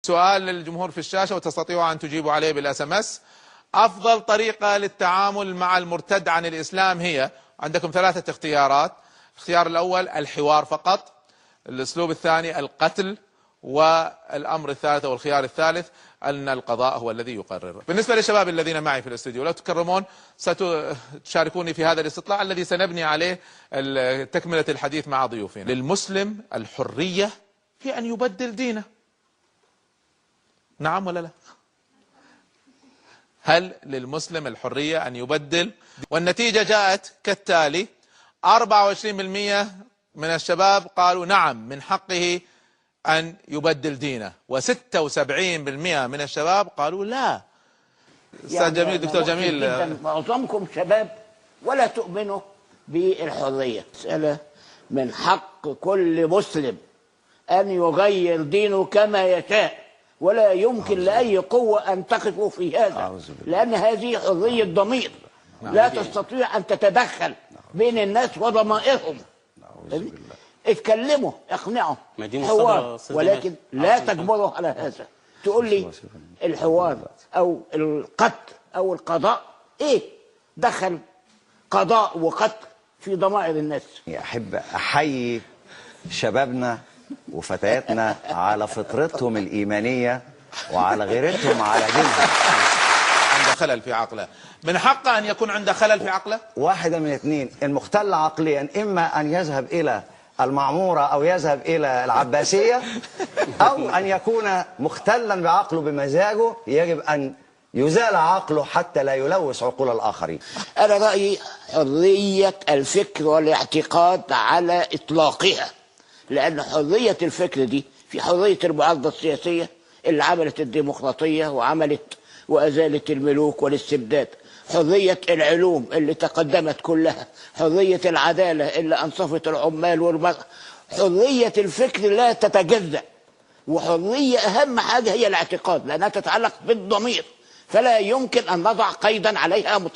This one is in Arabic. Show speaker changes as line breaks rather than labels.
سؤال للجمهور في الشاشة وتستطيعوا أن تجيبوا عليه بالSMS. أفضل طريقة للتعامل مع المرتد عن الإسلام هي عندكم 3 اختيارات. الاختيار الأول الحوار فقط، الأسلوب الثاني القتل، والأمر الثالث أو الخيار الثالث أن القضاء هو الذي يقرر. بالنسبة للشباب الذين معي في الاستوديو، لو تكرمون ستشاركوني في هذا الاستطلاع الذي سنبني عليه تكملة الحديث مع ضيوفنا. للمسلم الحرية في أن يبدل دينه، نعم ولا لا؟ هل للمسلم الحرية أن يبدل؟ والنتيجة جاءت كالتالي: 24% من الشباب قالوا نعم من حقه أن يبدل دينه، و76% من الشباب قالوا لا. أستاذ جميل، دكتور جميل،
معظمكم شباب ولا تؤمنوا بالحرية. مسألة من حق كل مسلم أن يغير دينه كما يشاء، ولا يمكن لأي قوة أن تقف في هذا، لأن هذه حرية ضمير. لا تستطيع أن تتدخل بين الناس وضمائرهم. اتكلموا، اقنعوا، حوار، ولكن لا تجبروا على هذا. تقول لي الحوار أو القتل أو القضاء، إيه دخل قضاء وقتل في ضمائر الناس؟
أحب أحيي شبابنا وفتياتنا على فطرتهم الإيمانية وعلى غيرتهم على دينهم.
عنده خلل في عقله، من حقه أن يكون عنده خلل في عقله.
واحدة من اثنين: المختل عقليا إما أن يذهب إلى المعمورة أو يذهب إلى العباسية، أو أن يكون مختلا بعقله بمزاجه، يجب أن يزال عقله حتى لا يلوث عقول الآخرين.
أنا رأيي حرية الفكر والاعتقاد على إطلاقها، لأن حرية الفكر دي في حرية المعارضة السياسية اللي عملت الديمقراطية وعملت وأزالت الملوك والاستبداد، حرية العلوم اللي تقدمت كلها، حرية العدالة اللي أنصفت العمال والمرأة. حرية الفكر لا تتجزأ، وحرية أهم حاجة هي الاعتقاد، لأنها تتعلق بالضمير، فلا يمكن أن نضع قيدا عليها مطلقا.